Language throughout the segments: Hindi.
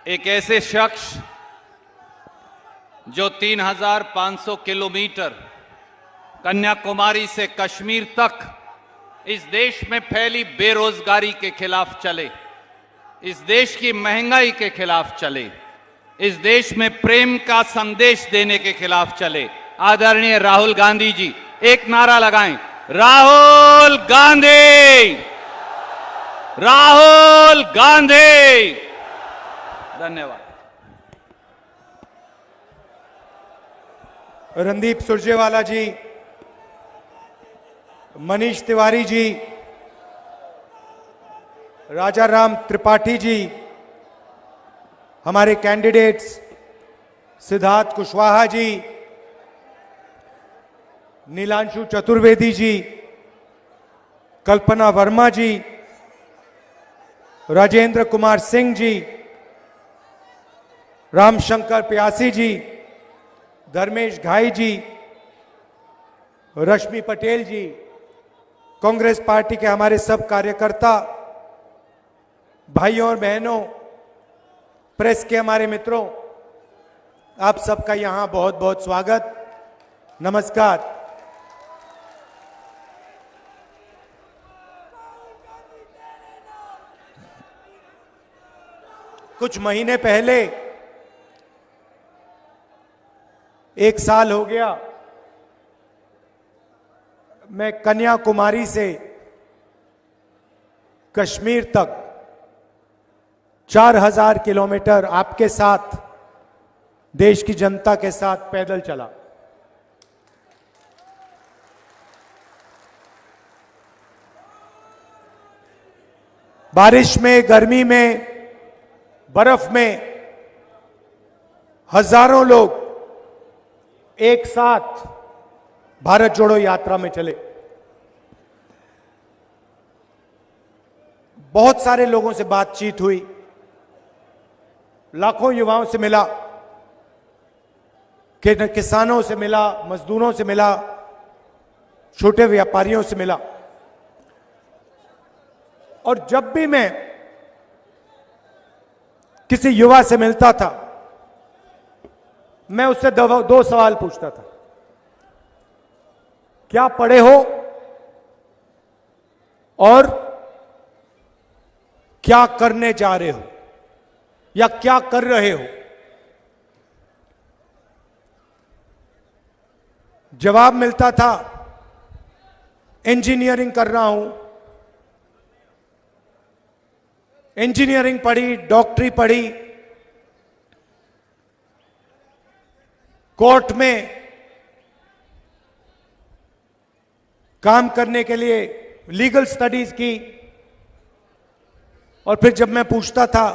एक ऐसे शख्स जो 3,500 किलोमीटर कन्याकुमारी से कश्मीर तक इस देश में फैली बेरोजगारी के खिलाफ चले, इस देश की महंगाई के खिलाफ चले, इस देश में प्रेम का संदेश देने के खिलाफ चले। आदरणीय राहुल गांधी जी, एक नारा लगाएं, राहुल गांधी, राहुल गांधी। धन्यवाद। रणदीप सुरजेवाला जी, मनीष तिवारी जी, राजा राम त्रिपाठी जी, हमारे कैंडिडेट्स सिद्धार्थ कुशवाहा जी, नीलांशु चतुर्वेदी जी, कल्पना वर्मा जी, राजेंद्र कुमार सिंह जी, रामशंकर प्यासी जी, धर्मेश घाई जी, रश्मि पटेल जी, कांग्रेस पार्टी के हमारे सब कार्यकर्ता, भाइयों और बहनों, प्रेस के हमारे मित्रों, आप सबका यहां बहुत बहुत स्वागत, नमस्कार। कुछ महीने पहले, एक साल हो गया, मैं कन्याकुमारी से कश्मीर तक 4,000 किलोमीटर आपके साथ, देश की जनता के साथ पैदल चला। बारिश में, गर्मी में, बर्फ में हजारों लोग एक साथ भारत जोड़ो यात्रा में चले। बहुत सारे लोगों से बातचीत हुई, लाखों युवाओं से मिला, किसानों से मिला, मजदूरों से मिला, छोटे व्यापारियों से मिला। और जब भी मैं किसी युवा से मिलता था, मैं उससे दो सवाल पूछता था, क्या पढ़े हो और क्या करने जा रहे हो या क्या कर रहे हो। जवाब मिलता था, इंजीनियरिंग कर रहा हूं, इंजीनियरिंग पढ़ी, डॉक्टरी पढ़ी, कोर्ट में काम करने के लिए लीगल स्टडीज की। और फिर जब मैं पूछता था,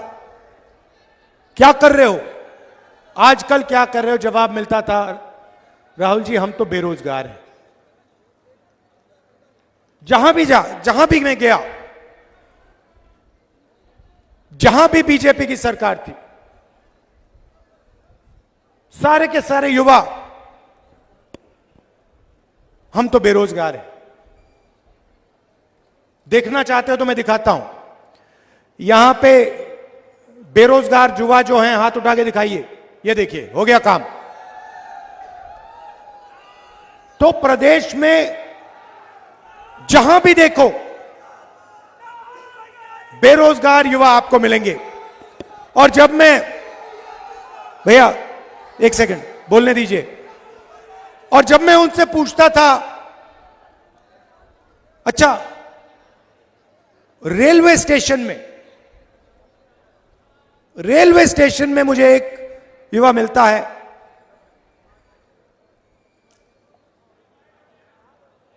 क्या कर रहे हो आजकल, क्या कर रहे हो, जवाब मिलता था, राहुल जी हम तो बेरोजगार हैं। जहां भी मैं गया, जहां भी बीजेपी की सरकार थी, सारे के सारे युवा, हम तो बेरोजगार हैं। देखना चाहते हो तो मैं दिखाता हूं। यहां पे बेरोजगार युवा जो हैं, हाथ उठा के दिखाइए। ये देखिए, हो गया काम। तो प्रदेश में जहां भी देखो बेरोजगार युवा आपको मिलेंगे। और जब मैं, भैया एक सेकंड बोलने दीजिए, और जब मैं उनसे पूछता था, अच्छा रेलवे स्टेशन में मुझे एक युवा मिलता है,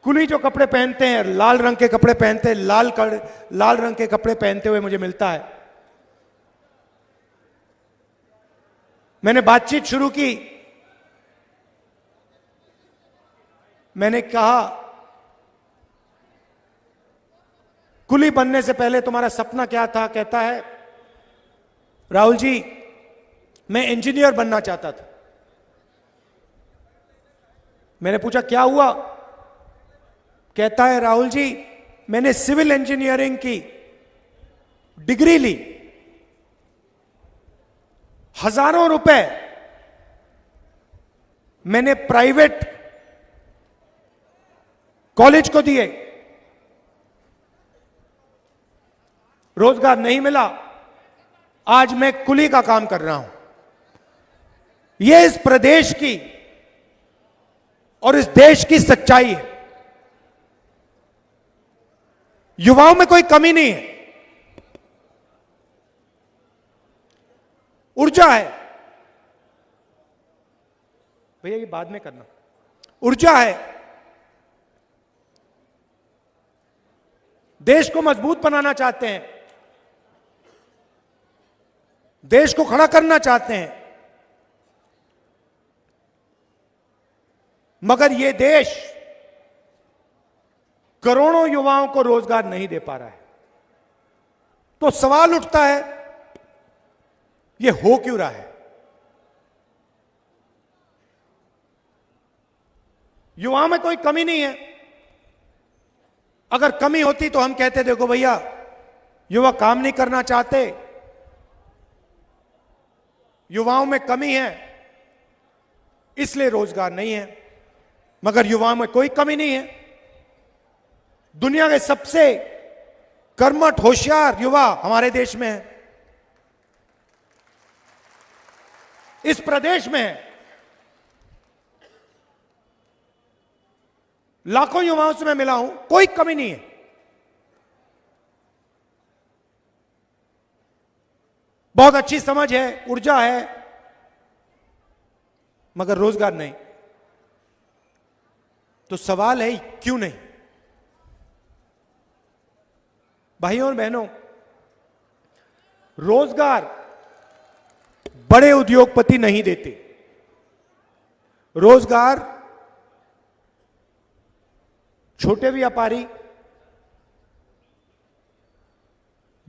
कुली जो कपड़े पहनते हैं, लाल रंग के कपड़े पहनते हैं, लाल रंग के कपड़े पहनते हुए मुझे मिलता है। मैंने बातचीत शुरू की। मैंने कहा, कुली बनने से पहले तुम्हारा सपना क्या था? कहता है, राहुल जी मैं इंजीनियर बनना चाहता था। मैंने पूछा क्या हुआ? कहता है, राहुल जी मैंने सिविल इंजीनियरिंग की डिग्री ली, हजारों रुपए मैंने प्राइवेट कॉलेज को दिए, रोजगार नहीं मिला। आज मैं कुली का काम कर रहा हूं। यह इस प्रदेश की और इस देश की सच्चाई है। युवाओं में कोई कमी नहीं है, ऊर्जा है। भैया ये बाद में करना। ऊर्जा है, देश को मजबूत बनाना चाहते हैं, देश को खड़ा करना चाहते हैं, मगर यह देश करोड़ों युवाओं को रोजगार नहीं दे पा रहा है। तो सवाल उठता है, यह हो क्यों रहा है? युवाओं में कोई कमी नहीं है। अगर कमी होती तो हम कहते देखो भैया, युवा काम नहीं करना चाहते, युवाओं में कमी है इसलिए रोजगार नहीं है। मगर युवाओं में कोई कमी नहीं है। दुनिया के सबसे कर्मठ होशियार युवा हमारे देश में है, इस प्रदेश में है। लाखों युवाओं से मैं मिला हूं, कोई कमी नहीं है। बहुत अच्छी समझ है, ऊर्जा है, मगर रोजगार नहीं। तो सवाल है क्यों नहीं? भाइयों और बहनों, रोजगार बड़े उद्योगपति नहीं देते। रोजगार छोटे व्यापारी,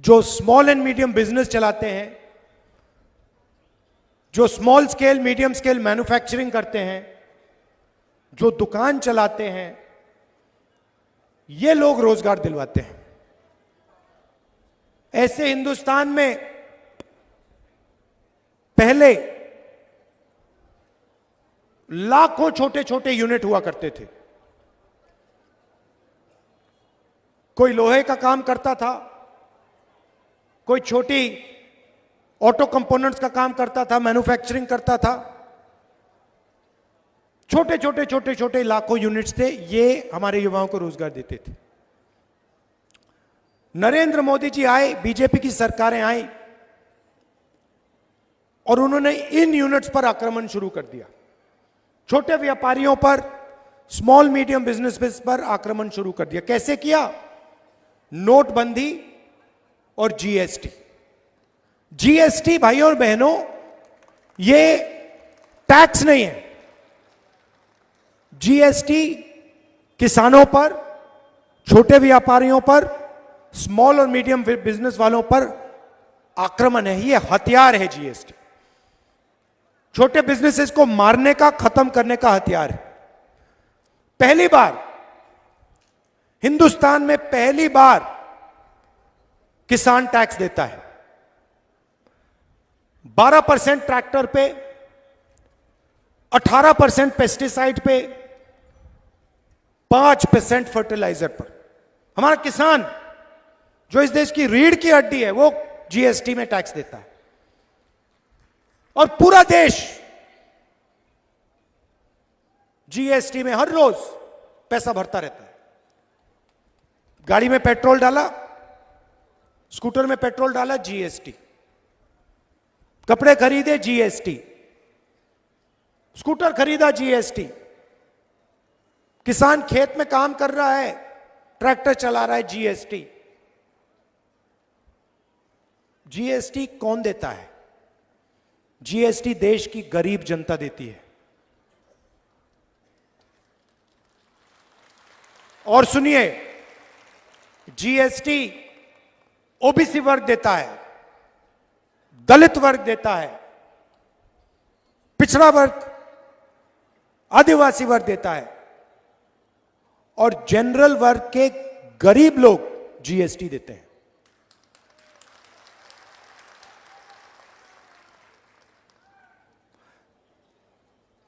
जो स्मॉल एंड मीडियम बिजनेस चलाते हैं, जो small scale medium scale manufacturing करते हैं, जो दुकान चलाते हैं, ये लोग रोजगार दिलवाते हैं। ऐसे हिंदुस्तान में पहले लाखों छोटे छोटे यूनिट हुआ करते थे। कोई लोहे का काम करता था, कोई छोटी ऑटो कंपोनेंट्स का काम करता था, मैन्युफैक्चरिंग करता था। छोटे छोटे छोटे छोटे लाखों यूनिट्स थे, ये हमारे युवाओं को रोजगार देते थे। नरेंद्र मोदी जी आए, बीजेपी की सरकारें आई और उन्होंने इन यूनिट्स पर आक्रमण शुरू कर दिया। छोटे व्यापारियों पर, स्मॉल मीडियम बिजनेस पर आक्रमण शुरू कर दिया। कैसे किया? नोटबंदी और जीएसटी। जीएसटी भाइयों और बहनों, ये टैक्स नहीं है। जीएसटी किसानों पर, छोटे व्यापारियों पर, स्मॉल और मीडियम बिजनेस वालों पर आक्रमण है। ये हथियार है जीएसटी। छोटे बिजनेसेस को मारने का, खत्म करने का हथियार है। पहली बार हिंदुस्तान में, पहली बार किसान टैक्स देता है। 12% ट्रैक्टर पे, 18% पेस्टिसाइड पे, 5% फर्टिलाइजर पर। हमारा किसान, जो इस देश की रीढ़ की हड्डी है, वो जीएसटी में टैक्स देता है। और पूरा देश जीएसटी में हर रोज पैसा भरता रहता है। गाड़ी में पेट्रोल डाला, स्कूटर में पेट्रोल डाला, जीएसटी। कपड़े खरीदे, जीएसटी। स्कूटर खरीदा, जीएसटी। किसान खेत में काम कर रहा है, ट्रैक्टर चला रहा है, जीएसटी। जीएसटी कौन देता है? जीएसटी देश की गरीब जनता देती है। और सुनिए, जीएसटी ओबीसी वर्ग देता है, दलित वर्ग देता है, पिछड़ा वर्ग, आदिवासी वर्ग देता है, और जनरल वर्ग के गरीब लोग जीएसटी देते हैं।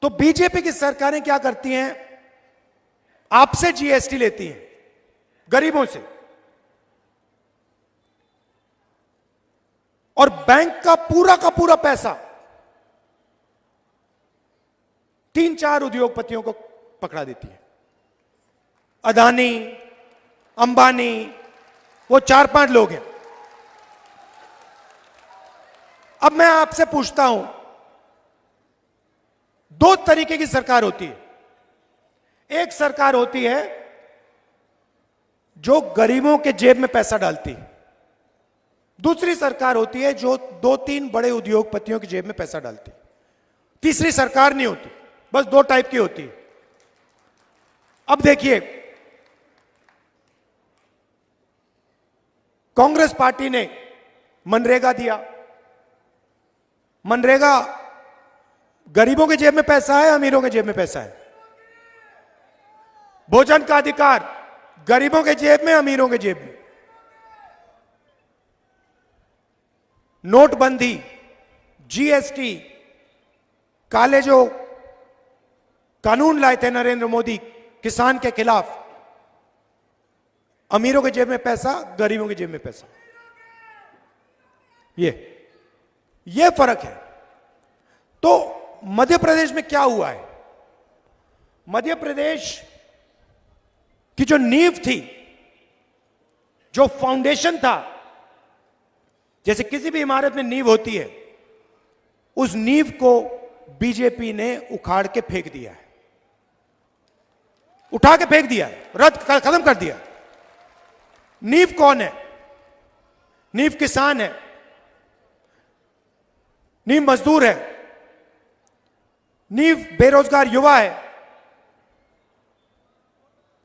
तो बीजेपी की सरकारें क्या करती हैं? आपसे जीएसटी लेती हैं, गरीबों से, और बैंक का पूरा पैसा 3-4 उद्योगपतियों को पकड़ा देती है। अदानी, अंबानी, वो 4-5 लोग हैं। अब मैं आपसे पूछता हूं, 2 तरीके की सरकार होती है। एक सरकार होती है जो गरीबों के जेब में पैसा डालती है, दूसरी सरकार होती है जो 2-3 बड़े उद्योगपतियों की जेब में पैसा डालती है। तीसरी सरकार नहीं होती, बस 2 टाइप की होती है। अब देखिए, कांग्रेस पार्टी ने मनरेगा दिया। मनरेगा गरीबों की जेब में पैसा है, अमीरों के जेब में पैसा है? भोजन का अधिकार गरीबों के जेब में, अमीरों के जेब में? नोटबंदी, जीएसटी, काले जो कानून लाए थे नरेंद्र मोदी किसान के खिलाफ, अमीरों के जेब में पैसा, गरीबों के जेब में पैसा। ये फर्क है। तो मध्य प्रदेश में क्या हुआ है? मध्य प्रदेश की जो नींव थी, जो फाउंडेशन था, जैसे किसी भी इमारत में नींव होती है, उस नींव को बीजेपी ने उखाड़ के फेंक दिया है, उठा के फेंक दिया है, खत्म कर दिया। नींव कौन है? नींव किसान है, नींव मजदूर है, नींव बेरोजगार युवा है,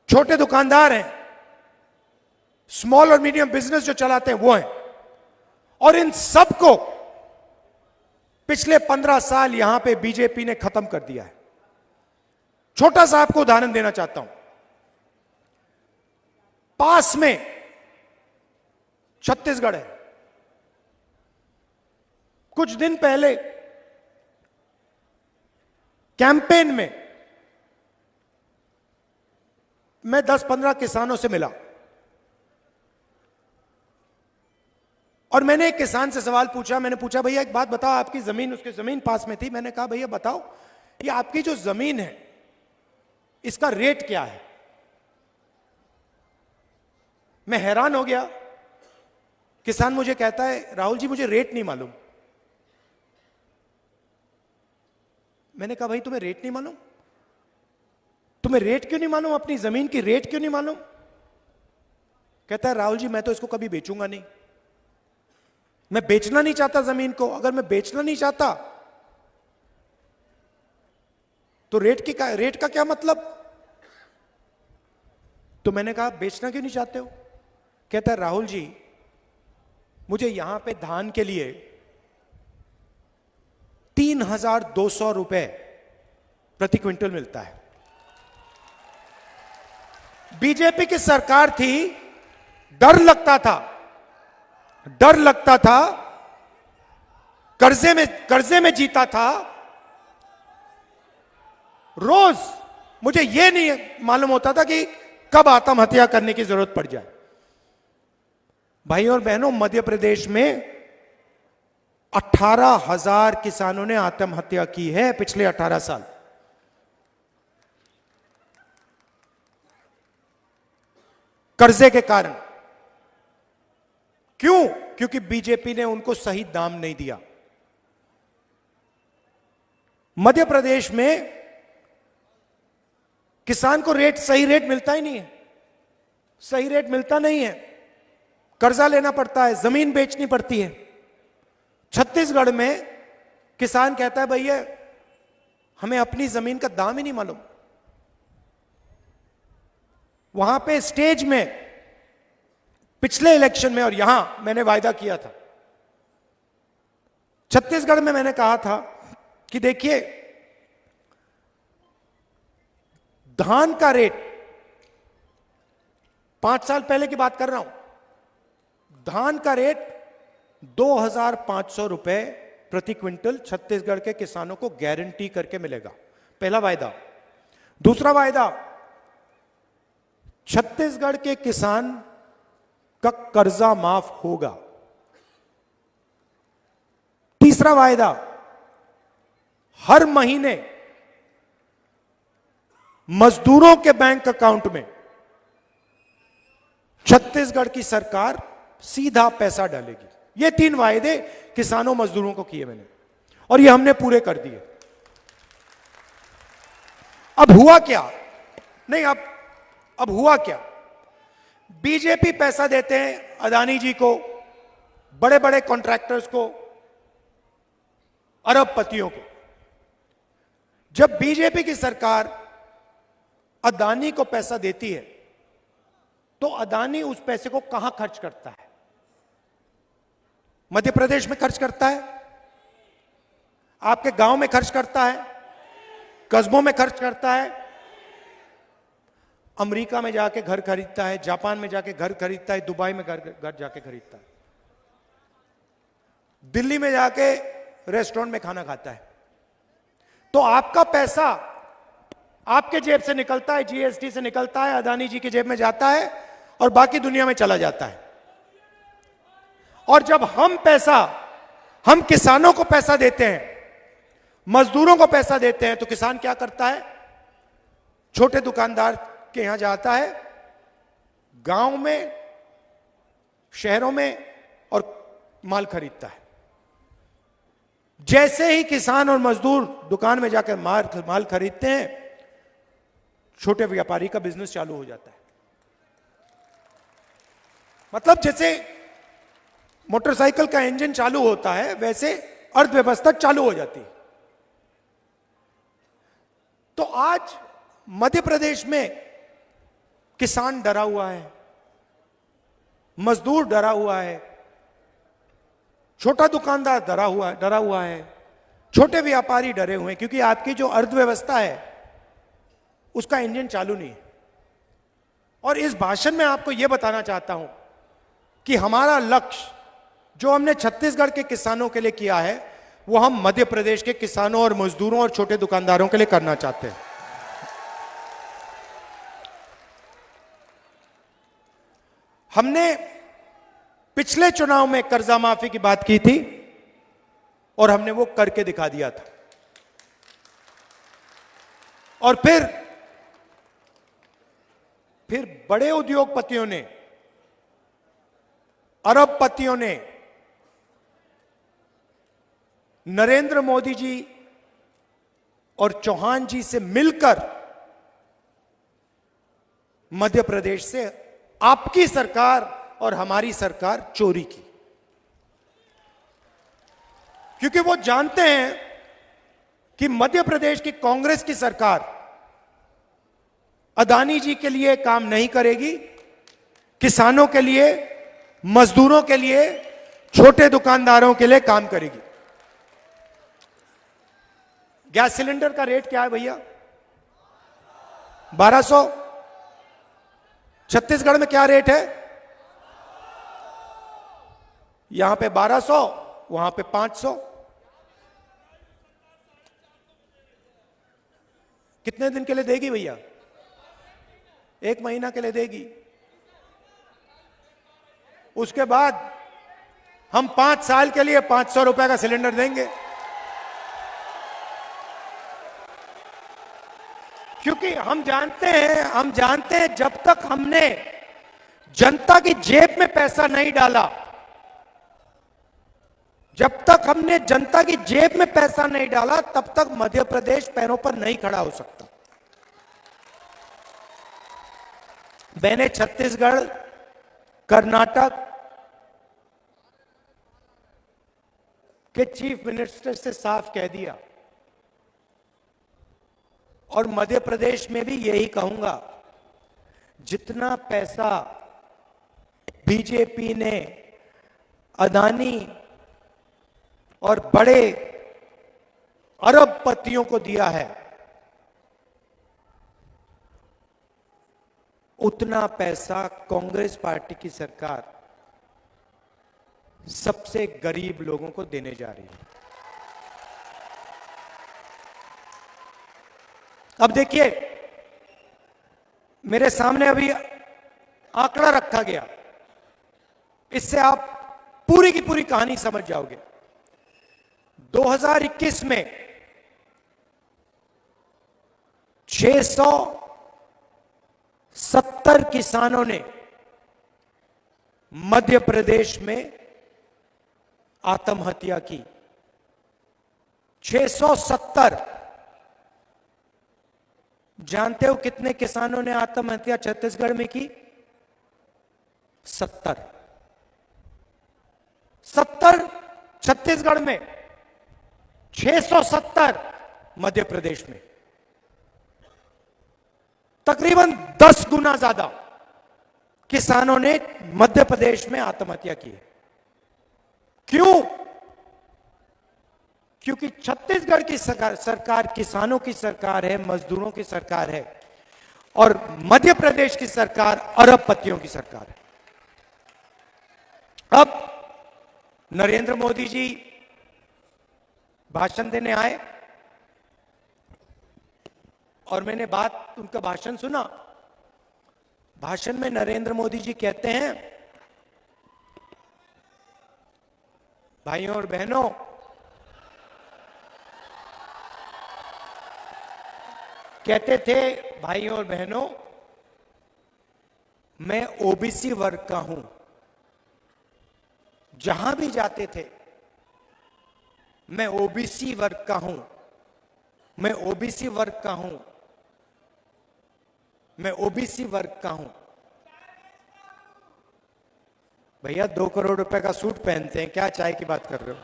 छोटे दुकानदार हैं, स्मॉल और मीडियम बिजनेस जो चलाते हैं वो हैं। और इन सबको पिछले 15 साल यहां पे बीजेपी ने खत्म कर दिया है। छोटा सा आपको उदाहरण देना चाहता हूं। पास में छत्तीसगढ़ है। कुछ दिन पहले कैंपेन में मैं 10-15 किसानों से मिला और मैंने एक किसान से सवाल पूछा। मैंने पूछा, भैया एक बात बताओ, आपकी जमीन, उसकी जमीन पास में थी। मैंने कहा, भैया बताओ, ये आपकी जो जमीन है इसका रेट क्या है? मैं हैरान हो गया। किसान मुझे कहता है, राहुल जी मुझे रेट नहीं मालूम। मैंने कहा, भाई तुम्हें रेट नहीं मालूम? तुम्हें रेट क्यों नहीं मालूम? अपनी जमीन की रेट क्यों नहीं मालूम? कहता है, राहुल जी मैं तो इसको कभी बेचूंगा नहीं, मैं बेचना नहीं चाहता जमीन को। अगर मैं बेचना नहीं चाहता तो रेट का क्या मतलब? तो मैंने कहा, बेचना क्यों नहीं चाहते हो? कहता है, राहुल जी मुझे यहां पे धान के लिए 3,200 रुपए प्रति क्विंटल मिलता है। बीजेपी की सरकार थी, डर लगता था, कर्जे में जीता था। रोज मुझे यह नहीं मालूम होता था कि कब आत्महत्या करने की जरूरत पड़ जाए। भाई और बहनों, मध्य प्रदेश में 18,000 किसानों ने आत्महत्या की है पिछले 18 साल। कर्जे के कारण। क्यों? क्योंकि बीजेपी ने उनको सही दाम नहीं दिया। मध्य प्रदेश में किसान को सही रेट मिलता ही नहीं है। सही रेट मिलता नहीं है, कर्जा लेना पड़ता है, जमीन बेचनी पड़ती है। छत्तीसगढ़ में किसान कहता है, भैया हमें अपनी जमीन का दाम ही नहीं मालूम। वहां पे स्टेज में पिछले इलेक्शन में और यहां मैंने वायदा किया था, छत्तीसगढ़ में मैंने कहा था कि देखिए धान का रेट, 5 साल पहले की बात कर रहा हूं, धान का रेट 2,500 रुपए प्रति क्विंटल छत्तीसगढ़ के किसानों को गारंटी करके मिलेगा। पहला वायदा। दूसरा वायदा, छत्तीसगढ़ के किसान का कर्जा माफ होगा। तीसरा वायदा, हर महीने मजदूरों के बैंक अकाउंट में छत्तीसगढ़ की सरकार सीधा पैसा डालेगी। ये 3 वायदे किसानों मजदूरों को किए मैंने, और ये हमने पूरे कर दिए। अब हुआ क्या? नहीं, अब हुआ क्या? बीजेपी पैसा देते हैं अदानी जी को, बड़े बड़े कॉन्ट्रैक्टर्स को, अरबपतियों को। जब बीजेपी की सरकार अदानी को पैसा देती है तो अदानी उस पैसे को कहां खर्च करता है? मध्य प्रदेश में खर्च करता है, आपके गांव में खर्च करता है, कस्बों में खर्च करता है, अमेरिका में जाके घर खरीदता है, जापान में जाके घर खरीदता है, दुबई में घर जाके खरीदता है, दिल्ली में जाके रेस्टोरेंट में खाना खाता है। तो आपका पैसा आपके जेब से निकलता है, जीएसटी से निकलता है, अदानी जी की जेब में जाता है और बाकी दुनिया में चला जाता है। और जब हम किसानों को पैसा देते हैं, मजदूरों को पैसा देते हैं, तो किसान क्या करता है? छोटे दुकानदार के यहां जाता है, गांव में, शहरों में, और माल खरीदता है। जैसे ही किसान और मजदूर दुकान में जाकर माल खरीदते हैं, छोटे व्यापारी का बिजनेस चालू हो जाता है। मतलब जैसे मोटरसाइकिल का इंजन चालू होता है, वैसे अर्थव्यवस्था चालू हो जाती है। तो आज मध्य प्रदेश में किसान डरा हुआ है, मजदूर डरा हुआ है, छोटा दुकानदार डरा हुआ है, छोटे व्यापारी डरे हुए हैं, क्योंकि आपकी जो अर्थव्यवस्था है उसका इंजन चालू नहीं है। और इस भाषण में आपको यह बताना चाहता हूं कि हमारा लक्ष्य जो हमने छत्तीसगढ़ के किसानों के लिए किया है, वो हम मध्य प्रदेश के किसानों और मजदूरों और छोटे दुकानदारों के लिए करना चाहते हैं। हमने पिछले चुनाव में कर्जा माफी की बात की थी और हमने वो करके दिखा दिया था। और फिर बड़े उद्योगपतियों ने, अरबपतियों ने नरेंद्र मोदी जी और चौहान जी से मिलकर मध्य प्रदेश से आपकी सरकार और हमारी सरकार चोरी की, क्योंकि वो जानते हैं कि मध्य प्रदेश की कांग्रेस की सरकार अदानी जी के लिए काम नहीं करेगी, किसानों के लिए, मजदूरों के लिए, छोटे दुकानदारों के लिए काम करेगी। गैस सिलेंडर का रेट क्या है भैया? 1200। छत्तीसगढ़ में क्या रेट है? यहां पे 1200, वहां पे 500। कितने दिन के लिए देगी भैया? 1 महीना के लिए देगी। उसके बाद हम 5 साल के लिए 500 रुपए का सिलेंडर देंगे, क्योंकि हम जानते हैं जब तक हमने जनता की जेब में पैसा नहीं डाला, तब तक मध्य प्रदेश पैरों पर नहीं खड़ा हो सकता। मैंने छत्तीसगढ़, कर्नाटक के चीफ मिनिस्टर से साफ कह दिया, और मध्य प्रदेश में भी यही कहूंगा, जितना पैसा बीजेपी ने अदानी और बड़े अरबपतियों को दिया है, उतना पैसा कांग्रेस पार्टी की सरकार सबसे गरीब लोगों को देने जा रही है। अब देखिए, मेरे सामने अभी आंकड़ा रखा गया, इससे आप पूरी की पूरी कहानी समझ जाओगे। 2021 में 670 किसानों ने मध्य प्रदेश में आत्महत्या की। 670। जानते हो कितने किसानों ने आत्महत्या छत्तीसगढ़ में की? 70। 70 छत्तीसगढ़ में, 670 मध्य प्रदेश में। तकरीबन 10 गुना ज्यादा किसानों ने मध्य प्रदेश में आत्महत्या की है। क्यों? क्योंकि छत्तीसगढ़ की सरकार किसानों की सरकार है, मजदूरों की सरकार है, और मध्य प्रदेश की सरकार अरबपतियों की सरकार है। अब नरेंद्र मोदी जी भाषण देने आए और मैंने उनका भाषण सुना। भाषण में नरेंद्र मोदी जी कहते हैं, भाइयों और बहनों, कहते थे, भाइयों और बहनों, मैं ओबीसी वर्ग का हूं। जहां भी जाते थे, मैं ओबीसी वर्ग का हूं, मैं ओबीसी वर्ग का हूं, मैं ओबीसी वर्ग का हूं। भैया 2 करोड़ रुपए का सूट पहनते हैं, क्या चाय की बात कर रहे हो?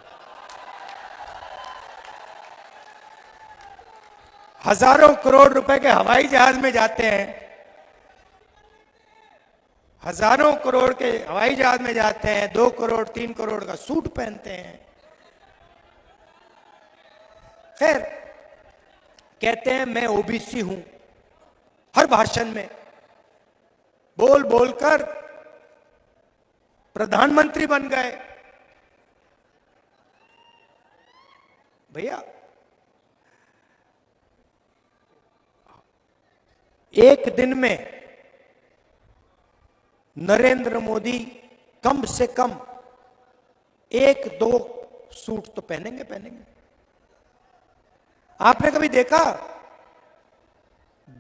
हजारों करोड़ रुपए के हवाई जहाज में जाते हैं, हजारों करोड़ के हवाई जहाज में जाते हैं, 2 करोड़ 3 करोड़ का सूट पहनते हैं। खैर, कहते हैं मैं ओबीसी हूं। हर भाषण में बोल बोलकर प्रधानमंत्री बन गए। भैया, एक दिन में नरेंद्र मोदी कम से कम 1-2 सूट तो पहनेंगे। आपने कभी देखा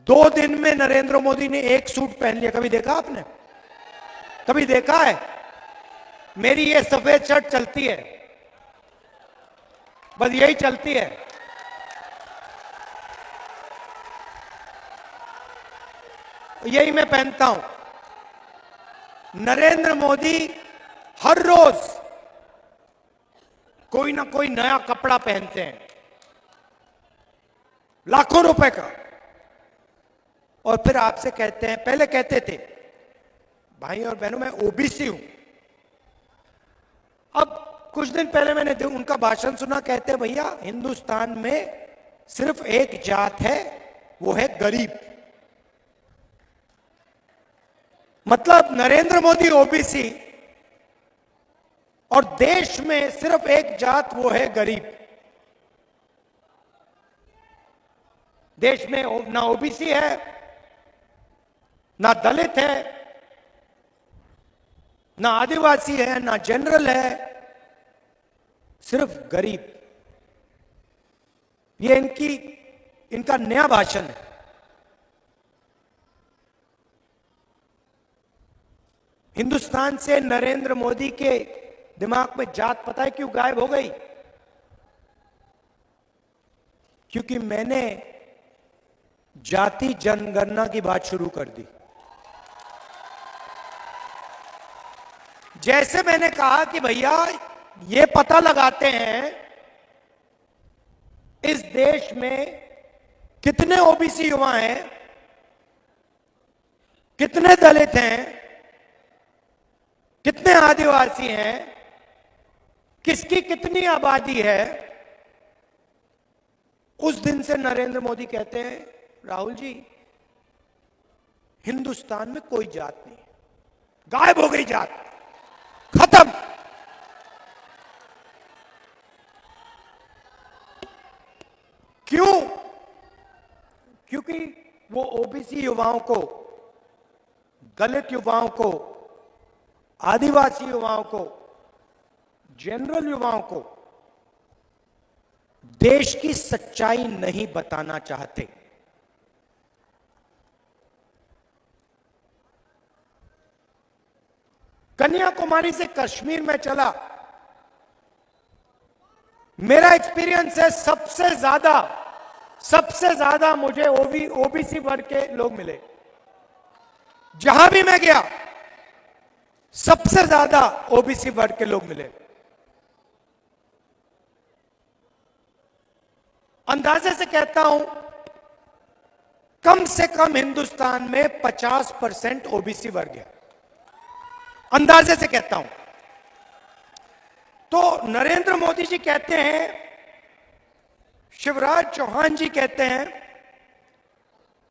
2 दिन में नरेंद्र मोदी ने 1 सूट पहन लिया? कभी देखा आपने? कभी देखा है? मेरी ये सफेद शर्ट चलती है, बस यही चलती है। यही मैं पहनता हूं। नरेंद्र मोदी हर रोज कोई ना कोई नया कपड़ा पहनते हैं, लाखों रुपए का, और फिर आपसे कहते हैं, पहले कहते थे, भाई और बहनों, मैं ओबीसी हूं। अब कुछ दिन पहले मैंने उनका भाषण सुना, कहते हैं, भैया हिंदुस्तान में सिर्फ एक जात है, वो है गरीब। मतलब नरेंद्र मोदी ओबीसी, और देश में सिर्फ एक जात, वो है गरीब। देश में ना ओबीसी है, ना दलित है, ना आदिवासी है, ना जनरल है, सिर्फ गरीब। ये इनका नया भाषण है। हिंदुस्तान से नरेंद्र मोदी के दिमाग में जात पता है क्यों गायब हो गई? क्योंकि मैंने जाति जनगणना की बात शुरू कर दी। जैसे मैंने कहा कि भैया ये पता लगाते हैं इस देश में कितने ओबीसी युवा हैं, कितने दलित हैं, कितने आदिवासी हैं, किसकी कितनी आबादी है। उस दिन से नरेंद्र मोदी कहते हैं, राहुल जी, हिंदुस्तान में कोई जात नहीं, गायब हो गई जात, खत्म। क्यों? क्योंकि वो ओबीसी युवाओं को, दलित युवाओं को, आदिवासी युवाओं को, जनरल युवाओं को देश की सच्चाई नहीं बताना चाहते। कन्याकुमारी से कश्मीर में चला, मेरा एक्सपीरियंस है सबसे ज्यादा मुझे ओबीसी वर्ग के लोग मिले। जहां भी मैं गया सबसे ज्यादा ओबीसी वर्ग के लोग मिले। अंदाजे से कहता हूं कम से कम हिंदुस्तान में 50% ओबीसी वर्ग है, अंदाजे से कहता हूं। तो नरेंद्र मोदी जी कहते हैं, शिवराज चौहान जी कहते हैं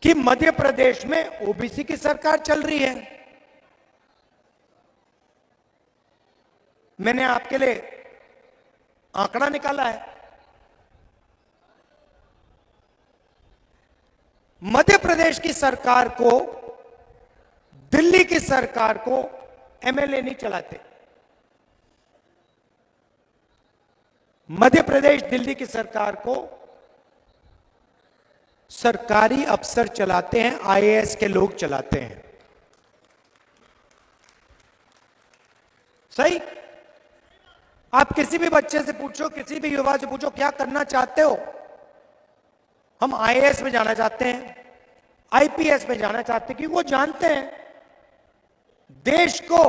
कि मध्य प्रदेश में ओबीसी की सरकार चल रही है। मैंने आपके लिए आंकड़ा निकाला है। मध्य प्रदेश की सरकार को, दिल्ली की सरकार को एमएलए नहीं चलाते। मध्य प्रदेश दिल्ली की सरकार को सरकारी अफसर चलाते हैं, आईएएस के लोग चलाते हैं। सही? आप किसी भी बच्चे से पूछो, किसी भी युवा से पूछो, क्या करना चाहते हो? हम आईएएस में जाना चाहते हैं, आईपीएस में जाना चाहते हैं, क्योंकि वो जानते हैं देश को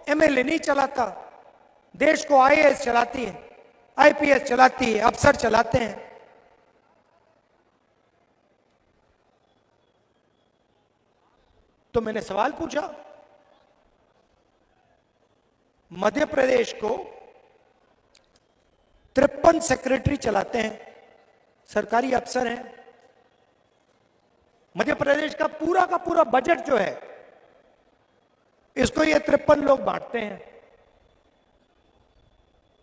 एमएलए नहीं चलाता, देश को आईएएस चलाती है, आईपीएस चलाती है, अफसर चलाते हैं। तो मैंने सवाल पूछा, मध्य प्रदेश को 53 सेक्रेटरी चलाते हैं, सरकारी अफसर हैं। मध्य प्रदेश का पूरा बजट जो है, इसको ये 53 लोग बांटते हैं।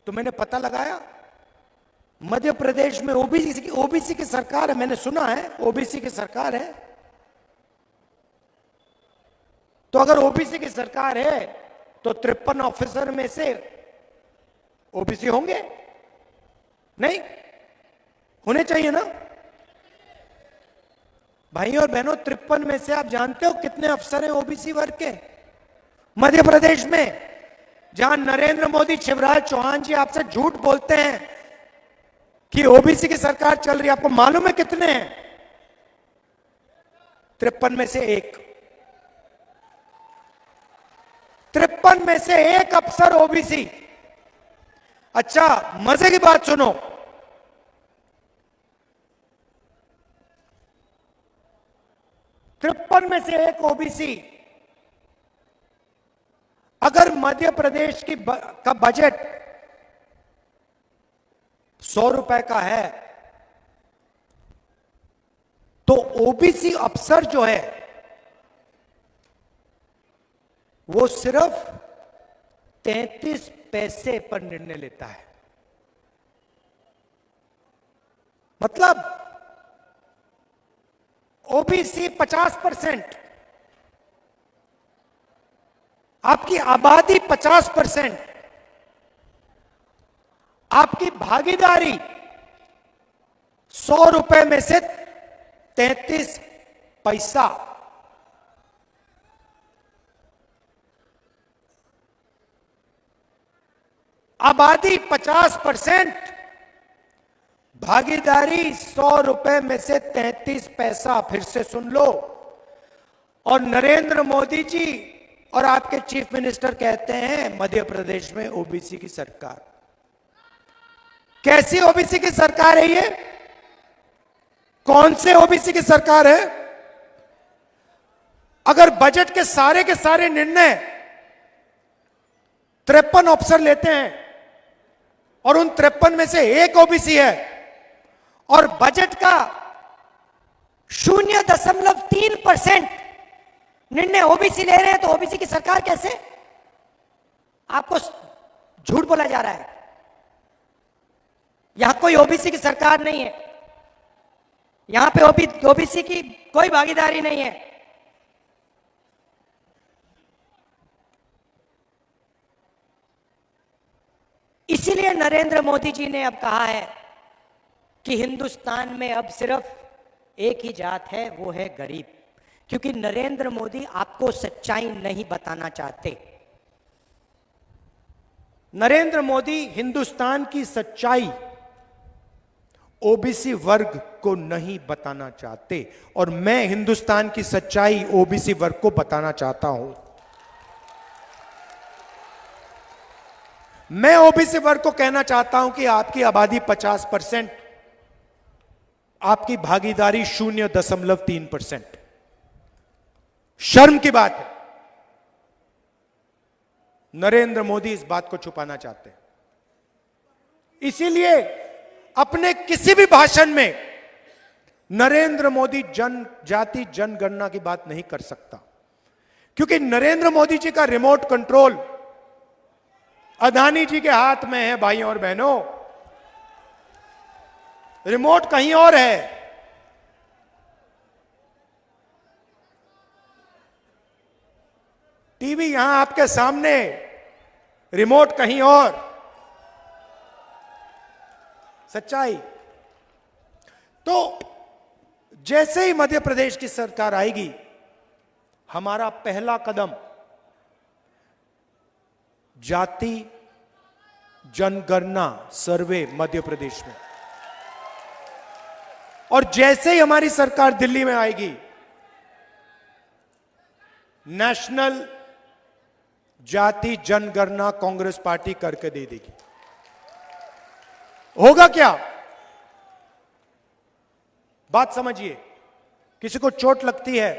तो मैंने पता लगाया, मध्य प्रदेश में ओबीसी की सरकार है। मैंने सुना है ओबीसी की सरकार है। तो अगर ओबीसी की सरकार है तो 53 ऑफिसर में से ओबीसी होंगे? नहीं होने चाहिए ना भाई और बहनों। 53 में से आप जानते हो कितने अफसर हैं ओबीसी वर्ग के मध्य प्रदेश में? जहां नरेंद्र मोदी, शिवराज चौहान जी आपसे झूठ बोलते हैं कि ओबीसी की सरकार चल रही है, आपको मालूम है कितने हैं? 53 में से एक, 53 में से एक अफसर ओबीसी। अच्छा, मजे की बात सुनो, तिरपन में से एक ओबीसी। अगर मध्य प्रदेश का बजट 100 रुपए का है तो ओबीसी अफसर जो है वो सिर्फ 33 पैसे पर निर्णय लेता है। मतलब ओबीसी 50%, आपकी आबादी 50%, आपकी भागीदारी 100 रुपए में से 33 पैसा। आबादी 50%, भागीदारी 100 रुपए में से 33 पैसा। फिर से सुन लो। और नरेंद्र मोदी जी और आपके चीफ मिनिस्टर कहते हैं मध्य प्रदेश में ओबीसी की सरकार। कैसी ओबीसी की सरकार है ये? कौन से ओबीसी की सरकार है? अगर बजट के सारे निर्णय 53 अफसर लेते हैं और उन 53 में से एक ओबीसी है और बजट का 0.3% निर्णय ओबीसी ले रहे हैं, तो ओबीसी की सरकार कैसे? आपको झूठ बोला जा रहा है। यहां कोई ओबीसी की सरकार नहीं है, यहां पे ओबीसी की कोई भागीदारी नहीं है। इसीलिए नरेंद्र मोदी जी ने अब कहा है कि हिंदुस्तान में अब सिर्फ एक ही जात है, वो है गरीब। क्योंकि नरेंद्र मोदी आपको सच्चाई नहीं बताना चाहते। नरेंद्र मोदी हिंदुस्तान की सच्चाई ओबीसी वर्ग को नहीं बताना चाहते, और मैं हिंदुस्तान की सच्चाई ओबीसी वर्ग को बताना चाहता हूं। मैं ओबीसी वर्ग को कहना चाहता हूं कि आपकी आबादी 50%, आपकी भागीदारी 0.3%। शर्म की बात है। नरेंद्र मोदी इस बात को छुपाना चाहते हैं। इसीलिए अपने किसी भी भाषण में नरेंद्र मोदी जनजाति जनगणना की बात नहीं कर सकता, क्योंकि नरेंद्र मोदी जी का रिमोट कंट्रोल अदानी जी के हाथ में है। भाइयों और बहनों, रिमोट कहीं और है। टीवी यहां आपके सामने, रिमोट कहीं और। सच्चाई तो जैसे ही मध्य प्रदेश की सरकार आएगी, हमारा पहला कदम जाति जनगणना सर्वे मध्य प्रदेश में, और जैसे ही हमारी सरकार दिल्ली में आएगी, नेशनल जाति जनगणना कांग्रेस पार्टी करके दे देगी। होगा क्या? बात समझिए। किसी को चोट लगती है,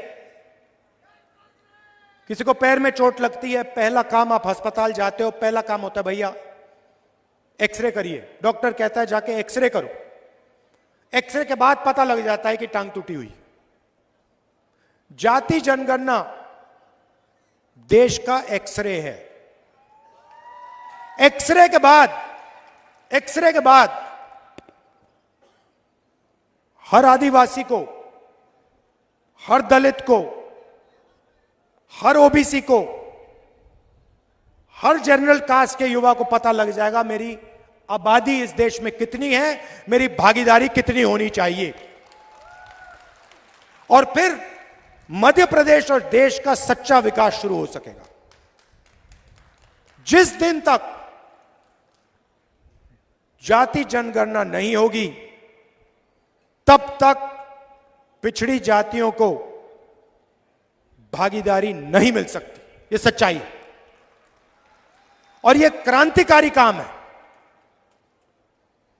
किसी को पैर में चोट लगती है, पहला काम आप अस्पताल जाते हो, पहला काम होता है भैया एक्सरे करिए। डॉक्टर कहता है जाके एक्सरे करो। एक्सरे के बाद पता लग जाता है कि टांग टूटी हुई। जाति जनगणना देश का एक्सरे है। एक्सरे के बाद हर आदिवासी को, हर दलित को, हर ओबीसी को, हर जनरल कास्ट के युवा को पता लग जाएगा मेरी आबादी इस देश में कितनी है, मेरी भागीदारी कितनी होनी चाहिए। और फिर मध्य प्रदेश और देश का सच्चा विकास शुरू हो सकेगा। जिस दिन तक जाति जनगणना नहीं होगी, तब तक पिछड़ी जातियों को भागीदारी नहीं मिल सकती। यह सच्चाई है और यह क्रांतिकारी काम है।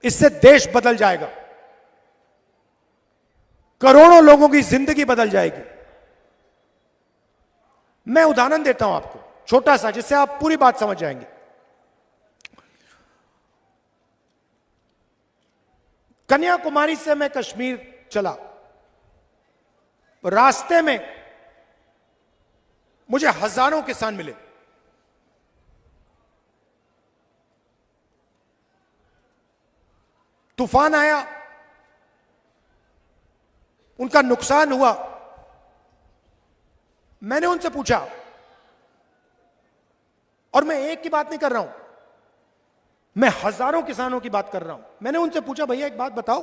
इससे देश बदल जाएगा, करोड़ों लोगों की जिंदगी बदल जाएगी। मैं उदाहरण देता हूं आपको छोटा सा, जिससे आप पूरी बात समझ जाएंगे। कन्याकुमारी से मैं कश्मीर चला, रास्ते में मुझे हजारों किसान मिले। तूफान आया, उनका नुकसान हुआ। मैंने उनसे पूछा, और मैं एक की बात नहीं कर रहा हूं, मैं हजारों किसानों की बात कर रहा हूं। मैंने उनसे पूछा, भैया एक बात बताओ,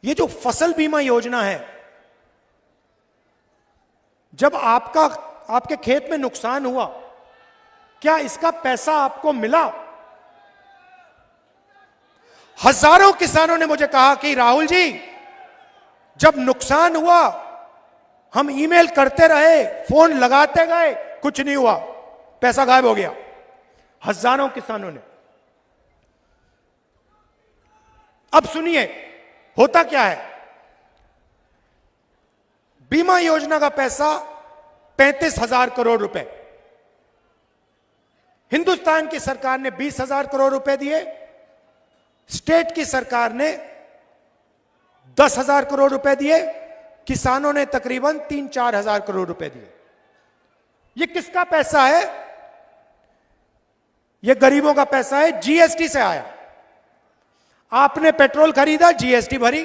ये जो फसल बीमा योजना है, जब आपके खेत में नुकसान हुआ, क्या इसका पैसा आपको मिला? हजारों किसानों ने मुझे कहा कि राहुल जी, जब नुकसान हुआ हम ईमेल करते रहे, फोन लगाते गए, कुछ नहीं हुआ, पैसा गायब हो गया। हजारों किसानों ने। अब सुनिए होता क्या है। बीमा योजना का पैसा 35,000 करोड़ रुपए, हिंदुस्तान की सरकार ने 20,000 करोड़ रुपए दिए, स्टेट की सरकार ने 10,000 करोड़ रुपए दिए, किसानों ने तकरीबन 3-4 हजार करोड़ रुपए दिए। यह किसका पैसा है? यह गरीबों का पैसा है, जीएसटी से आया। आपने पेट्रोल खरीदा, जीएसटी भरी,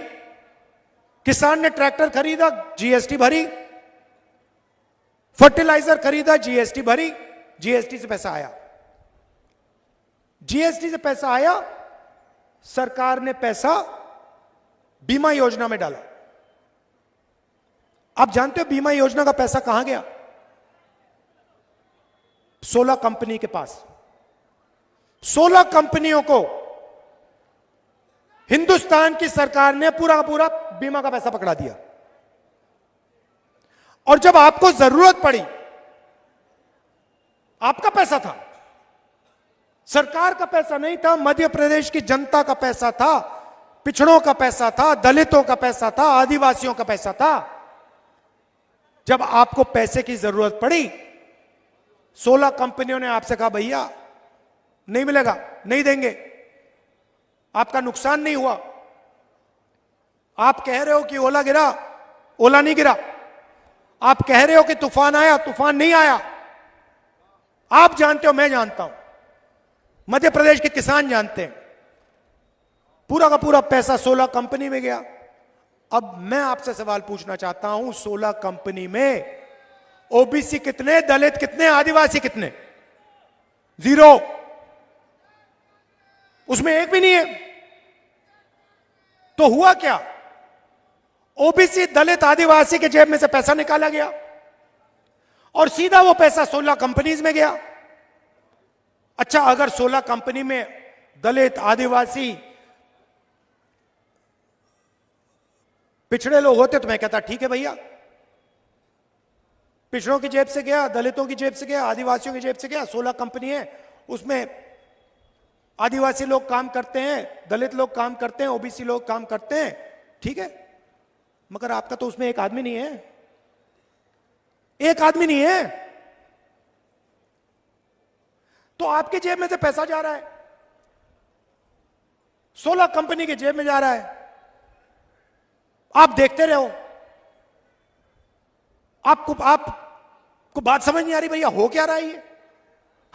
किसान ने ट्रैक्टर खरीदा, जीएसटी भरी, फर्टिलाइजर खरीदा, जीएसटी भरी, जीएसटी से पैसा आया, जीएसटी से पैसा आया, सरकार ने पैसा बीमा योजना में डाला। आप जानते हो बीमा योजना का पैसा कहां गया? 16 कंपनी के पास। 16 कंपनियों को हिंदुस्तान की सरकार ने पूरा का पूरा बीमा का पैसा पकड़ा दिया। और जब आपको जरूरत पड़ी, आपका पैसा था, सरकार का पैसा नहीं था, मध्य प्रदेश की जनता का पैसा था, पिछड़ों का पैसा था, दलितों का पैसा था, आदिवासियों का पैसा था। जब आपको पैसे की जरूरत पड़ी, 16 कंपनियों ने आपसे कहा भैया नहीं मिलेगा, नहीं देंगे, आपका नुकसान नहीं हुआ। आप कह रहे हो कि ओला गिरा, ओला नहीं गिरा। आप कह रहे हो कि तूफान आया, तूफान नहीं आया। आप जानते हो, मैं जानता हूं, मध्य प्रदेश के किसान जानते हैं, पूरा का पूरा पैसा 16 कंपनी में गया। अब मैं आपसे सवाल पूछना चाहता हूं, 16 कंपनी में ओबीसी कितने, दलित कितने, आदिवासी कितने? 0। उसमें एक भी नहीं है। तो हुआ क्या? ओबीसी, दलित, आदिवासी के जेब में से पैसा निकाला गया और सीधा वो पैसा 16 कंपनीज में गया। अच्छा, अगर 16 कंपनी में दलित, आदिवासी, पिछड़े लोग होते तो मैं कहता ठीक है भैया, पिछड़ों की जेब से गया, दलितों की जेब से गया, आदिवासियों की जेब से गया। 16 कंपनी है, उसमें आदिवासी लोग काम करते हैं, दलित लोग काम करते हैं, ओबीसी लोग काम करते हैं, ठीक है। मगर आपका तो उसमें एक आदमी नहीं है, एक आदमी नहीं है। तो आपकी जेब में से पैसा जा रहा है, 16 कंपनी की जेब में जा रहा है। आप देखते रहो। आपको बात समझ नहीं आ रही भैया, हो क्या रहा है ये?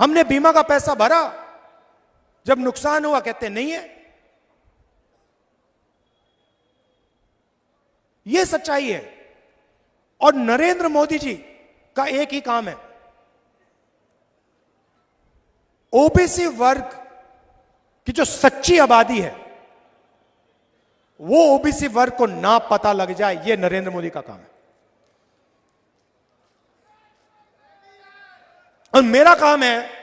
हमने बीमा का पैसा भरा, जब नुकसान हुआ कहते नहीं है। यह सच्चाई है। और नरेंद्र मोदी जी का एक ही काम है, ओबीसी वर्ग की जो सच्ची आबादी है, वो ओबीसी वर्ग को ना पता लग जाए, यह नरेंद्र मोदी का काम है। और मेरा काम है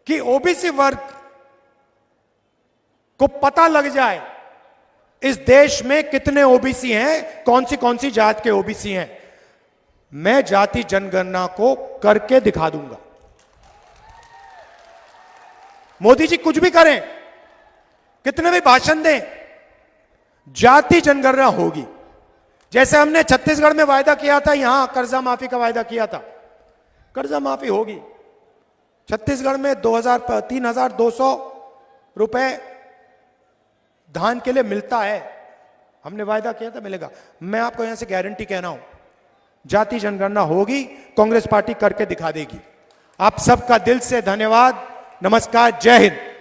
कि ओबीसी वर्ग को पता लग जाए इस देश में कितने ओबीसी हैं, कौन सी जात के ओबीसी हैं। मैं जाति जनगणना को करके दिखा दूंगा। मोदी जी कुछ भी करें, कितने भी भाषण दें, जाति जनगणना होगी। जैसे हमने छत्तीसगढ़ में वायदा किया था, यहां कर्जा माफी का वायदा किया था, कर्जा माफी होगी। छत्तीसगढ़ में 3,200 रुपए धान के लिए मिलता है, हमने वायदा किया था मिलेगा। मैं आपको यहां से गारंटी कह रहा हूं, जाति जनगणना होगी, कांग्रेस पार्टी करके दिखा देगी। आप सबका दिल से धन्यवाद। नमस्कार, जय हिंद।